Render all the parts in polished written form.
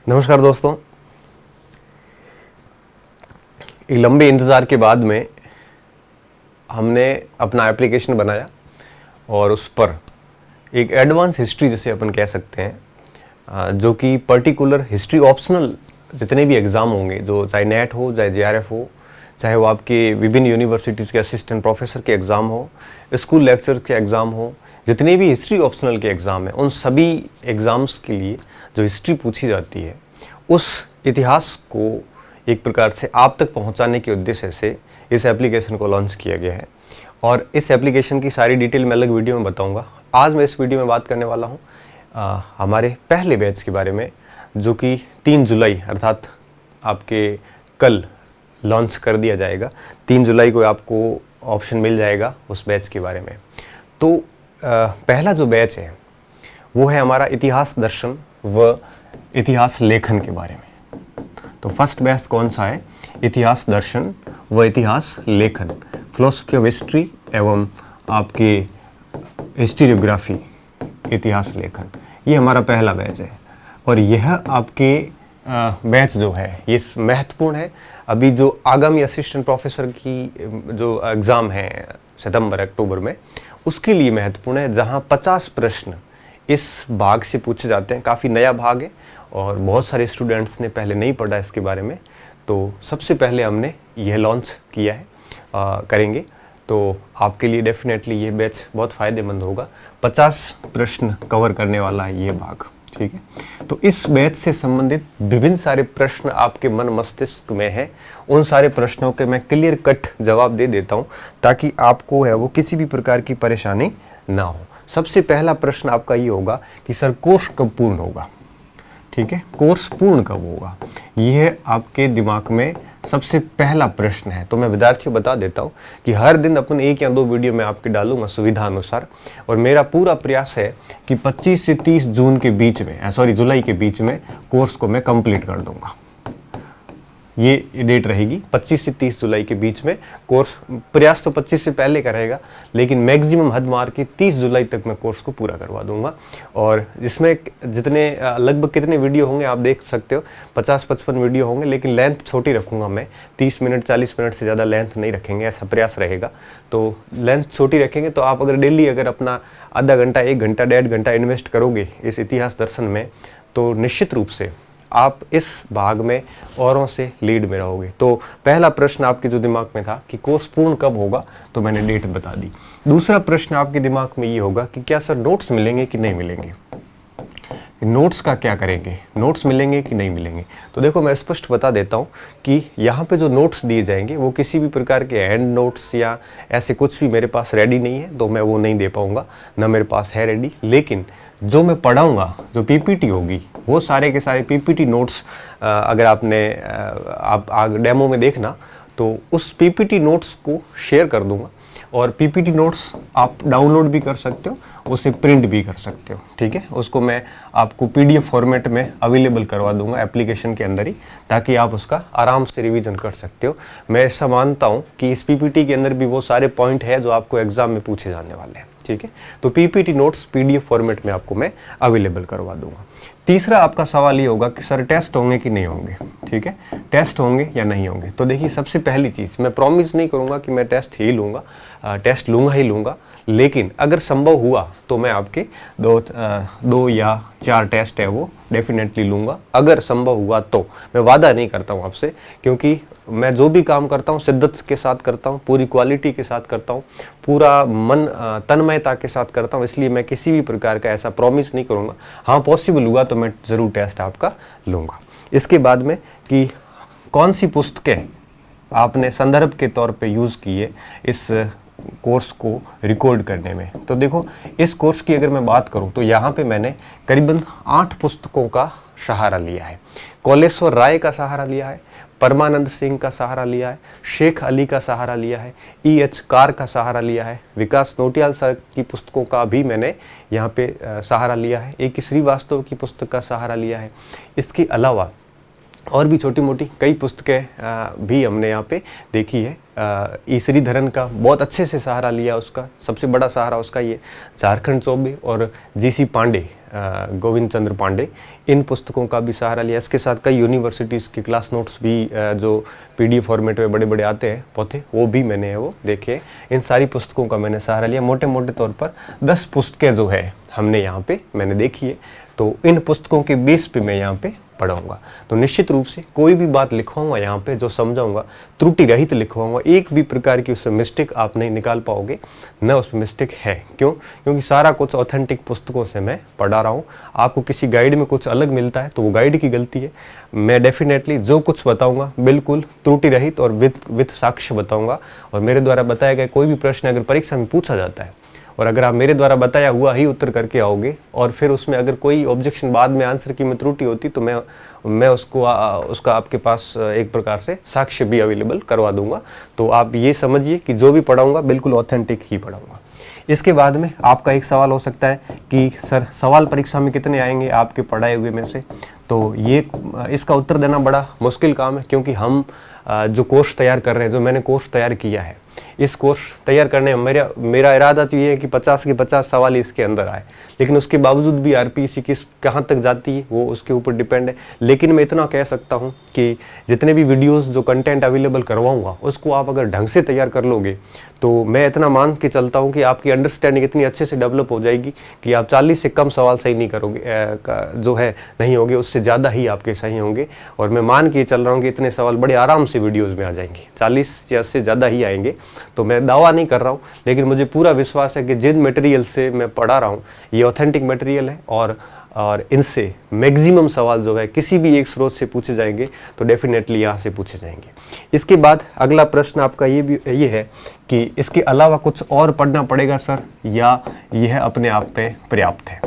नमस्कार दोस्तों। एक लंबे इंतज़ार के बाद में हमने अपना एप्लीकेशन बनाया और उस पर एक एडवांस हिस्ट्री जिसे अपन कह सकते हैं, जो कि पर्टिकुलर हिस्ट्री ऑप्शनल जितने भी एग्ज़ाम होंगे, जो चाहे नेट हो, चाहे जेआरएफ हो, चाहे वो आपके विभिन्न यूनिवर्सिटीज़ के असिस्टेंट प्रोफेसर के एग्ज़ाम हो, स्कूल लेक्चर के एग्ज़ाम हो, जितने भी हिस्ट्री ऑप्शनल के एग्ज़ाम हैं, उन सभी एग्ज़ाम्स के लिए जो हिस्ट्री पूछी जाती है उस इतिहास को एक प्रकार से आप तक पहुंचाने के उद्देश्य से इस एप्लीकेशन को लॉन्च किया गया है। और इस एप्लीकेशन की सारी डिटेल मैं अलग वीडियो में बताऊंगा। आज मैं इस वीडियो में बात करने वाला हूं हमारे पहले बैच के बारे में, जो कि 3 जुलाई अर्थात आपके कल लॉन्च कर दिया जाएगा। 3 जुलाई को आपको ऑप्शन मिल जाएगा उस बैच के बारे में। तो पहला जो बैच है वो है हमारा इतिहास दर्शन व इतिहास लेखन के बारे में। तो फर्स्ट बैच कौन सा है? इतिहास दर्शन व इतिहास लेखन, फिलोसफी ऑफ हिस्ट्री एवं आपके हिस्टोरियोग्राफी, इतिहास लेखन, ये हमारा पहला बैच है। और यह आपके बैच जो है ये महत्वपूर्ण है। अभी जो आगामी असिस्टेंट प्रोफेसर की जो एग्ज़ाम है सितंबर अक्टूबर में, उसके लिए महत्वपूर्ण है, जहां 50 प्रश्न इस भाग से पूछे जाते हैं। काफ़ी नया भाग है और बहुत सारे स्टूडेंट्स ने पहले नहीं पढ़ा इसके बारे में, तो सबसे पहले हमने यह लॉन्च किया है, करेंगे। तो आपके लिए डेफिनेटली ये बैच बहुत फ़ायदेमंद होगा। 50 प्रश्न कवर करने वाला है ये भाग, ठीक है। तो इस बैच से संबंधित विभिन्न सारे प्रश्न आपके मन मस्तिष्क में हैं, उन सारे प्रश्नों के मैं क्लियर कट जवाब दे देता हूँ, ताकि आपको है वो किसी भी प्रकार की परेशानी ना हो। सबसे पहला प्रश्न आपका ये होगा कि सर कोर्स कब पूर्ण होगा, ठीक है, कोर्स पूर्ण कब होगा, यह आपके दिमाग में सबसे पहला प्रश्न है। तो मैं विद्यार्थियों बता देता हूँ कि हर दिन अपन 1 या 2 वीडियो में आपके डालूंगा सुविधा अनुसार, और मेरा पूरा प्रयास है कि 25 से 30 जून के बीच में, जुलाई के बीच में कोर्स को मैं कंप्लीट कर दूंगा। ये डेट रहेगी 25 से 30 जुलाई के बीच में कोर्स। प्रयास तो 25 से पहले का रहेगा, लेकिन मैक्सिमम हद मार के 30 जुलाई तक मैं कोर्स को पूरा करवा दूंगा। और इसमें जितने लगभग कितने वीडियो होंगे आप देख सकते हो, 50-55 वीडियो होंगे, लेकिन लेंथ छोटी रखूंगा मैं। 30 मिनट 40 मिनट से ज़्यादा लेंथ नहीं रखेंगे, ऐसा प्रयास रहेगा। तो लेंथ छोटी रखेंगे तो आप अगर डेली अगर अपना आधा घंटा, 1 घंटा, 1.5 घंटा इन्वेस्ट करोगे इस इतिहास दर्शन में, तो निश्चित रूप से आप इस भाग में औरों से लीड में रहोगे। तो पहला प्रश्न आपके जो दिमाग में था कि कोर्स पूर्ण कब होगा, तो मैंने डेट बता दी। दूसरा प्रश्न आपके दिमाग में ये होगा कि क्या सर नोट्स मिलेंगे कि नहीं मिलेंगे, नोट्स का क्या करेंगे, नोट्स मिलेंगे कि नहीं मिलेंगे। तो देखो मैं स्पष्ट बता देता हूँ कि यहाँ पे जो नोट्स दिए जाएंगे वो किसी भी प्रकार के हैंड नोट्स या ऐसे कुछ भी मेरे पास रेडी नहीं है, तो मैं वो नहीं दे पाऊँगा, ना मेरे पास है रेडी। लेकिन जो मैं पढ़ाऊँगा, जो पीपीटी होगी, वो सारे के सारे पीपीटी नोट्स, अगर आपने आप डेमो में देखना, तो उस पीपीटी नोट्स को शेयर कर दूंगा। और पीपीटी नोट्स आप डाउनलोड भी कर सकते हो, उसे प्रिंट भी कर सकते हो, ठीक है। उसको मैं आपको पीडीएफ फॉर्मेट में अवेलेबल करवा दूंगा एप्लीकेशन के अंदर ही, ताकि आप उसका आराम से रिवीजन कर सकते हो। मैं ऐसा मानता हूँ कि इस पीपीटी के अंदर भी वो सारे पॉइंट है जो आपको एग्जाम में पूछे जाने वाले हैं, ठीक है। तो पीपीटी नोट्स पीडीएफ फॉर्मेट में आपको मैं अवेलेबल करवा दूंगा। तीसरा आपका सवाल ये होगा कि सर टेस्ट होंगे कि नहीं होंगे, ठीक है, टेस्ट होंगे या नहीं होंगे। तो देखिए सबसे पहली चीज़, मैं प्रॉमिस नहीं करूंगा कि मैं टेस्ट ही लूँगा, टेस्ट लूँगा ही लूँगा, लेकिन अगर संभव हुआ तो मैं आपके 2 या 4 टेस्ट है वो डेफिनेटली लूँगा। अगर संभव हुआ तो, मैं वादा नहीं करता हूँ आपसे, क्योंकि मैं जो भी काम करता हूँ शिद्दत के साथ करता हूँ, पूरी क्वालिटी के साथ करता हूँ, पूरा मन तन्मयता के साथ करता हूँ, इसलिए मैं किसी भी प्रकार का ऐसा प्रॉमिस नहीं करूँगा। हाँ, पॉसिबल हुआ तो मैं ज़रूर टेस्ट आपका लूँगा। इसके बाद में कि कौन सी पुस्तकें आपने संदर्भ के तौर पे यूज़ किए इस कोर्स को रिकॉर्ड करने में। तो देखो इस कोर्स की अगर मैं बात करूं तो यहाँ पे मैंने करीबन 8 पुस्तकों का सहारा लिया है। कौलेश्वर राय का सहारा लिया है, परमानंद सिंह का सहारा लिया है, शेख अली का सहारा लिया है, E.H. कार का सहारा लिया है, विकास नोटियाल सर की पुस्तकों का भी मैंने यहाँ पे सहारा लिया है, A.K. श्रीवास्तव की पुस्तक का सहारा लिया है। इसके अलावा और भी छोटी मोटी कई पुस्तकें भी हमने यहाँ पे देखी है। ई श्रीधरन का बहुत अच्छे से सहारा लिया, उसका सबसे बड़ा सहारा उसका ये। झारखंड चौबे और जी.सी. पांडे, गोविंद चंद्र पांडे, इन पुस्तकों का भी सहारा लिया। इसके साथ कई यूनिवर्सिटीज़ के क्लास नोट्स भी जो PDF फॉर्मेट में बड़े बड़े आते हैं पोथे, वो भी मैंने वो देखे। इन सारी पुस्तकों का मैंने सहारा लिया। मोटे मोटे तौर पर 10 पुस्तकें जो है हमने यहाँ पे मैंने देखी है। तो इन पुस्तकों के बेस पे मैं यहाँ पे पढ़ाऊंगा। तो निश्चित रूप से कोई भी बात लिखवाऊंगा यहाँ पे, जो समझाऊंगा त्रुटि रहित लिखवाऊंगा। एक भी प्रकार की उसमें मिस्टेक आप नहीं निकाल पाओगे, न उसमें मिस्टेक है। क्यों? क्योंकि सारा कुछ ऑथेंटिक पुस्तकों से मैं पढ़ा रहा हूँ। आपको किसी गाइड में कुछ अलग मिलता है तो वो गाइड की गलती है। मैं डेफिनेटली जो कुछ बताऊंगा बिल्कुल त्रुटि रहित और विथ साक्ष्य बताऊंगा। और मेरे द्वारा बताया गया कोई भी प्रश्न अगर परीक्षा में पूछा जाता है और अगर आप मेरे द्वारा बताया हुआ ही उत्तर करके आओगे और फिर उसमें अगर कोई ऑब्जेक्शन बाद में आंसर की में त्रुटि होती तो मैं उसका आपके पास एक प्रकार से साक्ष्य भी अवेलेबल करवा दूंगा। तो आप ये समझिए कि जो भी पढ़ाऊंगा बिल्कुल ऑथेंटिक ही पढ़ाऊंगा। इसके बाद में आपका एक सवाल हो सकता है कि सर सवाल परीक्षा में कितने आएंगे आपके पढ़ाए हुए में से? तो ये इसका उत्तर देना बड़ा मुश्किल काम है, क्योंकि हम जो कोर्स तैयार कर रहे हैं, जो मैंने कोर्स तैयार किया है, इस कोर्स तैयार करने में मेरा इरादा तो ये है कि 50 के 50 सवाल इसके अंदर आए। लेकिन उसके बावजूद भी RPSC कहाँ तक जाती है वो उसके ऊपर डिपेंड है। लेकिन मैं इतना कह सकता हूँ कि जितने भी वीडियोस जो कंटेंट अवेलेबल करवाऊंगा उसको आप अगर ढंग से तैयार कर लोगे तो मैं इतना मान के चलता हूँ कि आपकी अंडरस्टैंडिंग इतनी अच्छे से डेवलप हो जाएगी कि आप 40 से कम सवाल सही नहीं करोगे, जो है नहीं होंगे, उससे ज़्यादा ही आपके सही होंगे। और मैं मान के चल रहा हूँ कि इतने सवाल बड़े आराम से वीडियोज़ में आ जाएंगे, 40 या उससे ज़्यादा ही आएंगे। तो मैं दावा नहीं कर रहा हूँ, लेकिन मुझे पूरा विश्वास है कि जिन मटेरियल से मैं पढ़ा रहा हूँ ये ऑथेंटिक मटेरियल है और इनसे मैक्सिमम सवाल जो है किसी भी एक स्रोत से पूछे जाएंगे तो डेफिनेटली यहाँ से पूछे जाएंगे। इसके बाद अगला प्रश्न आपका ये है कि इसके अलावा कुछ और पढ़ना पड़ेगा सर, या यह अपने आप पे पर्याप्त है?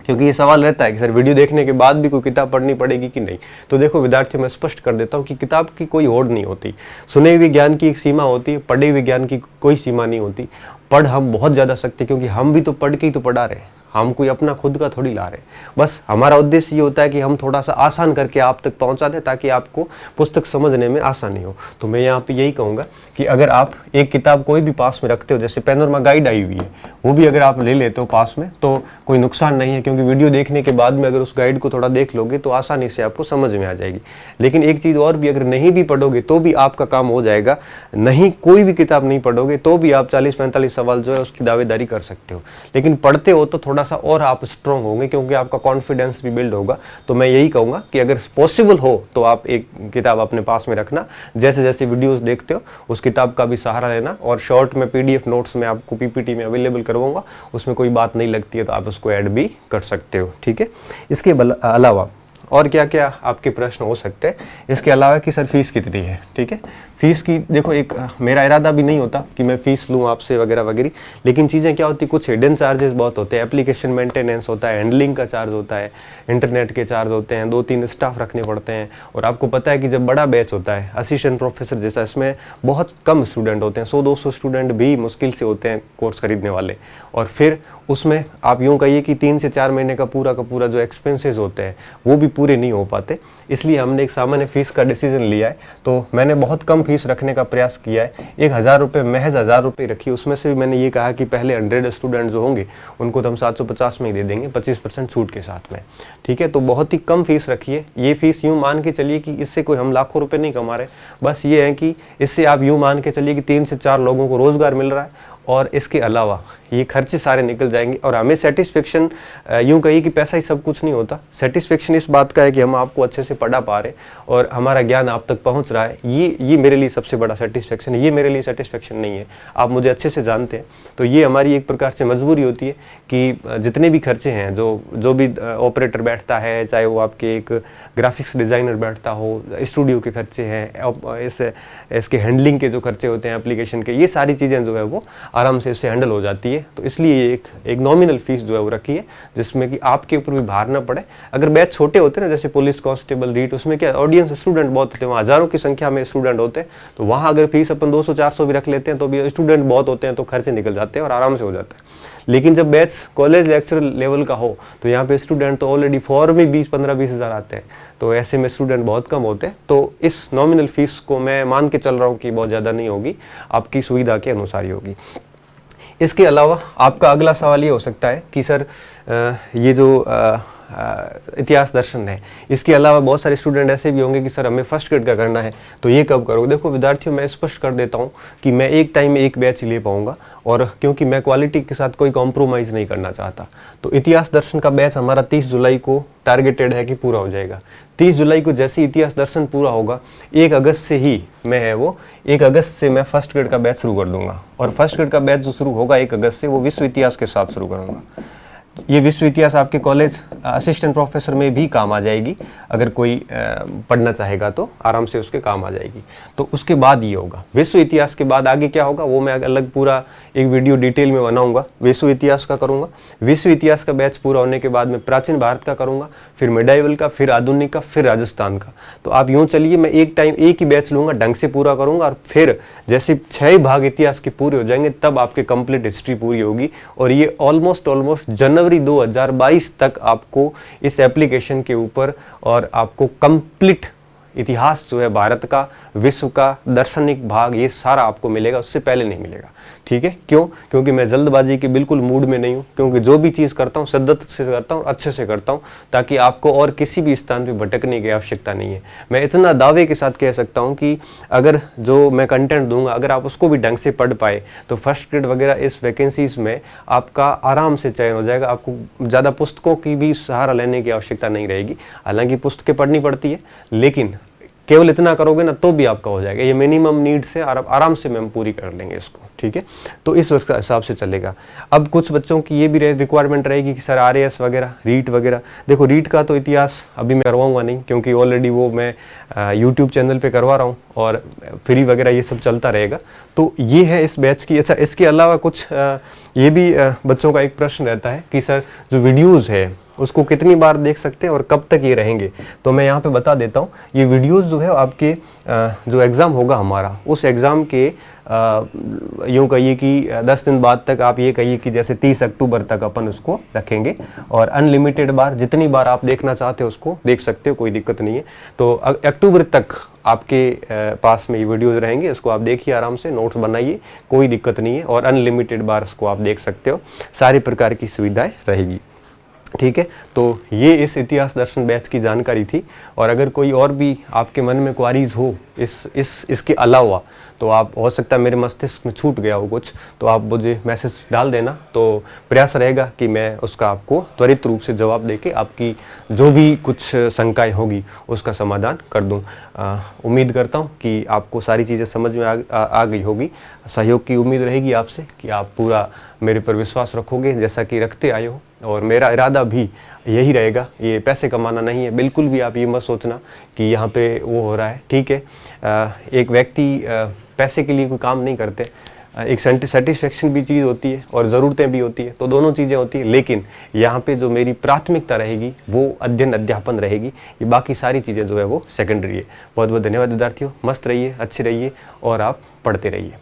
क्योंकि ये सवाल रहता है कि सर वीडियो देखने के बाद भी कोई किताब पढ़नी पड़ेगी कि नहीं। तो देखो विद्यार्थियों, मैं स्पष्ट कर देता हूँ कि किताब की कोई होड़ नहीं होती। सुने हुए ज्ञान की एक सीमा होती है, पढ़े हुए ज्ञान की कोई सीमा नहीं होती। पढ़ हम बहुत ज़्यादा सकते, क्योंकि हम भी तो पढ़ के ही तो पढ़ा रहे हैं, हम कोई अपना खुद का थोड़ी ला रहे हैं। बस हमारा उद्देश्य ये होता है कि हम थोड़ा सा आसान करके आप तक पहुंचा दें ताकि आपको पुस्तक समझने में आसानी हो। तो मैं यहाँ पे यही कहूँगा कि अगर आप एक किताब कोई भी पास में रखते हो, जैसे पैनोरमा गाइड आई हुई है, वो भी अगर आप ले लेते हो पास में तो कोई नुकसान नहीं है, क्योंकि वीडियो देखने के बाद में अगर उस गाइड को थोड़ा देख लोगे तो आसानी से आपको समझ में आ जाएगी। लेकिन एक चीज़ और भी, अगर नहीं भी पढ़ोगे तो भी आपका काम हो जाएगा। नहीं कोई भी किताब नहीं पढ़ोगे तो भी आप 40-45 सवाल जो है उसकी दावेदारी कर सकते हो। लेकिन पढ़ते हो तो थोड़ा सा और आप स्ट्रॉन्ग होंगे, क्योंकि आपका कॉन्फिडेंस भी बिल्ड होगा। तो मैं यही कहूँगा कि अगर पॉसिबल हो तो आप एक किताब अपने पास में रखना, जैसे जैसे वीडियोस देखते हो उस किताब का भी सहारा लेना। और शॉर्ट में PDF नोट्स में आपको PPT में अवेलेबल करवाऊंगा, उसमें कोई बात नहीं लगती है तो आप उसको ऐड भी कर सकते हो। ठीक है। इसके अलावा और क्या क्या आपके प्रश्न हो सकते हैं? इसके अलावा कि सर फीस कितनी है? ठीक है, फीस की देखो, एक मेरा इरादा भी नहीं होता कि मैं फीस लूँ आपसे वगैरह वगैरह, लेकिन चीज़ें क्या होती, कुछ हिडन चार्जेस बहुत होते हैं। एप्लीकेशन मेंटेनेंस होता है, हैंडलिंग का चार्ज होता है, इंटरनेट के चार्ज होते हैं, 2-3 स्टाफ रखने पड़ते हैं। और आपको पता है कि जब बड़ा बैच होता है असिस्टेंट प्रोफेसर जैसा, इसमें बहुत कम स्टूडेंट होते हैं, 100-200 स्टूडेंट भी मुश्किल से होते हैं कोर्स खरीदने वाले। और फिर उसमें आप यूँ कहिए कि 3 से 4 महीने का पूरा जो एक्सपेंसेस होते हैं वो भी पूरे नहीं हो पाते। इसलिए हमने एक सामान्य फीस का डिसीजन लिया है। तो मैंने बहुत कम फीस रखने का प्रयास किया है। 1000 रुपये, महज 1000 रुपये रखी। उसमें से भी मैंने ये कहा कि पहले 100 स्टूडेंट जो होंगे उनको तो हम 750 में ही दे देंगे, 25% छूट के साथ में। ठीक है, तो बहुत ही कम फीस रखी है। ये फीस यूँ मान के चलिए कि इससे कोई हम लाखों रुपये नहीं कमा रहे, बस ये है कि इससे आप यूँ मान के चलिए कि 3 से 4 लोगों को रोजगार मिल रहा है। और इसके अलावा ये खर्चे सारे निकल जाएंगे। और हमें सेटिस्फेक्शन, यूँ कहिए कि पैसा ही सब कुछ नहीं होता। सेटिस्फेक्शन इस बात का है कि हम आपको अच्छे से पढ़ा पा रहे और हमारा ज्ञान आप तक पहुंच रहा है। ये मेरे लिए सबसे बड़ा सेटिस्फेक्शन है। ये मेरे लिए सेटिस्फेक्शन नहीं है, आप मुझे अच्छे से जानते हैं। तो ये हमारी एक प्रकार से मजबूरी होती है कि जितने भी खर्चे हैं, जो भी ऑपरेटर बैठता है, चाहे वो आपके एक ग्राफिक्स डिज़ाइनर बैठता हो, स्टूडियो के खर्चे हैं, इसके हैंडलिंग के जो खर्चे होते हैं एप्लीकेशन के, ये सारी चीज़ें जो है वो आराम से इससे हैंडल हो जाती है। तो इसलिए एक नॉमिनल फीस जो है वो रखी है, जिसमें कि आपके ऊपर भी भार ना पड़े। अगर बैच छोटे होते हैं ना, जैसे पुलिस कांस्टेबल, रीट, उसमें क्या ऑडियंस स्टूडेंट बहुत होते हैं, वहाँ हज़ारों की संख्या में स्टूडेंट होते हैं। तो वहाँ अगर फीस अपन 200-400 भी रख लेते हैं तो भी स्टूडेंट बहुत होते हैं तो खर्चे निकल जाते हैं और आराम से हो जाता है। लेकिन जब बैच कॉलेज लेक्चर लेवल का हो तो यहाँ पे स्टूडेंट तो ऑलरेडी फॉर्म में 20-15-20 हज़ार आते हैं, तो ऐसे में स्टूडेंट बहुत कम होते हैं। तो इस नॉमिनल फीस को मैं मान के चल रहा हूँ कि बहुत ज़्यादा नहीं होगी, आपकी सुविधा के अनुसार ही होगी। इसके अलावा आपका अगला सवाल ये हो सकता है कि सर ये जो इतिहास दर्शन है, इसके अलावा बहुत सारे स्टूडेंट ऐसे भी होंगे कि सर हमें फर्स्ट ग्रेड का करना है, तो ये कब करोगे? देखो विद्यार्थियों, मैं स्पष्ट कर देता हूँ कि मैं एक टाइम में एक बैच ले पाऊंगा, और क्योंकि मैं क्वालिटी के साथ कोई कॉम्प्रोमाइज़ नहीं करना चाहता, तो इतिहास दर्शन का बैच हमारा 30 जुलाई को टारगेटेड है कि पूरा हो जाएगा। 30 जुलाई को जैसे ही इतिहास दर्शन पूरा होगा, 1 अगस्त से ही मैं 1 अगस्त से मैं फर्स्ट ग्रेड का बैच शुरू कर दूंगा, और फर्स्ट ग्रेड का बैच जो शुरू होगा 1 अगस्त से, वो विश्व इतिहास के साथ शुरू करूंगा। ये विश्व इतिहास आपके कॉलेज असिस्टेंट प्रोफेसर में भी काम आ जाएगी, अगर कोई पढ़ना चाहेगा तो आराम से उसके काम आ जाएगी। तो उसके बाद ये होगा विश्व इतिहास के बाद आगे क्या होगा वो मैं अलग पूरा एक वीडियो डिटेल में बनाऊंगा। विश्व इतिहास का करूंगा, विश्व इतिहास का बैच पूरा होने के बाद मैं प्राचीन भारत का करूंगा, फिर मिडाइवल का, फिर आधुनिक का, फिर राजस्थान का। तो आप यूँ चलिए, मैं एक टाइम एक ही बैच लूँगा, ढंग से पूरा करूँगा, और फिर जैसे 6 भाग इतिहास के पूरे हो जाएंगे तब आपके कंप्लीट हिस्ट्री पूरी होगी। और ये ऑलमोस्ट जनवरी 2022 तक आपको इस एप्लीकेशन के ऊपर और आपको कंप्लीट इतिहास जो है भारत का, विश्व का, दार्शनिक भाग, ये सारा आपको मिलेगा, उससे पहले नहीं मिलेगा। ठीक है, क्यों? क्योंकि मैं जल्दबाजी के बिल्कुल मूड में नहीं हूँ, क्योंकि जो भी चीज़ करता हूँ शिद्दत से करता हूँ, अच्छे से करता हूँ, ताकि आपको और किसी भी स्थान पे भटकने की आवश्यकता नहीं है। मैं इतना दावे के साथ कह सकता हूँ कि अगर जो मैं कंटेंट दूंगा, अगर आप उसको भी ढंग से पढ़ पाए तो फर्स्ट ग्रेड वगैरह इस वैकेंसीज में आपका आराम से चयन हो जाएगा। आपको ज़्यादा पुस्तकों की भी सहारा लेने की आवश्यकता नहीं रहेगी। हालांकि पुस्तकें पढ़नी पड़ती है, लेकिन केवल इतना करोगे ना तो भी आपका हो जाएगा। ये मिनिमम नीड से आराम से हम पूरी कर लेंगे इसको। ठीक है, तो इस वर्ष का हिसाब से चलेगा। अब कुछ बच्चों की ये भी रिक्वायरमेंट रहेगी कि सर RAS वगैरह, रीट वगैरह। देखो रीट का तो इतिहास अभी मैं करवाऊंगा नहीं, क्योंकि ऑलरेडी वो मैं YouTube चैनल पे करवा रहा हूँ और फ्री वगैरह ये सब चलता रहेगा। तो ये है इस बैच की। अच्छा, इसके अलावा कुछ ये भी बच्चों का एक प्रश्न रहता है कि सर जो वीडियोज़ है उसको कितनी बार देख सकते हैं और कब तक ये रहेंगे। तो मैं यहाँ पे बता देता हूँ, ये वीडियोस जो है आपके जो एग्ज़ाम होगा हमारा, उस एग्ज़ाम के यूँ कहिए कि 10 दिन बाद तक, आप ये कहिए कि जैसे 30 अक्टूबर तक अपन उसको रखेंगे, और अनलिमिटेड बार जितनी बार आप देखना चाहते हो उसको देख सकते हो, कोई दिक्कत नहीं है। तो अक्टूबर तक आपके पास में ये वीडियोज़ रहेंगे, इसको आप देखिए आराम से, नोट्स बनाइए, कोई दिक्कत नहीं है, और अनलिमिटेड बार इसको आप देख सकते हो, सारी प्रकार की सुविधाएँ रहेगी। ठीक है, तो ये इस इतिहास दर्शन बैच की जानकारी थी। और अगर कोई और भी आपके मन में क्वारीज हो इसके अलावा, तो आप, हो सकता है मेरे मस्तिष्क में छूट गया हो कुछ, तो आप मुझे मैसेज डाल देना, तो प्रयास रहेगा कि मैं उसका आपको त्वरित रूप से जवाब देके आपकी जो भी कुछ शंकाएं होगी उसका समाधान कर दूं। उम्मीद करता हूं कि आपको सारी चीज़ें समझ में आ गई होगी। सहयोग की उम्मीद रहेगी आपसे कि आप पूरा मेरे पर विश्वास रखोगे, जैसा कि रखते आए हो। और मेरा इरादा भी यही रहेगा, ये पैसे कमाना नहीं है, बिल्कुल भी आप ये मत सोचना कि यहाँ पे वो हो रहा है। ठीक है, एक व्यक्ति पैसे के लिए कोई काम नहीं करते, एक सेटिस्फेक्शन भी चीज़ होती है और ज़रूरतें भी होती है, तो दोनों चीज़ें होती है। लेकिन यहाँ पे जो मेरी प्राथमिकता रहेगी वो अध्ययन अध्यापन रहेगी, ये बाकी सारी चीज़ें जो है वो सेकेंडरी है। बहुत बहुत धन्यवाद विद्यार्थियों, मस्त रहिए, अच्छे रहिए और आप पढ़ते रहिए।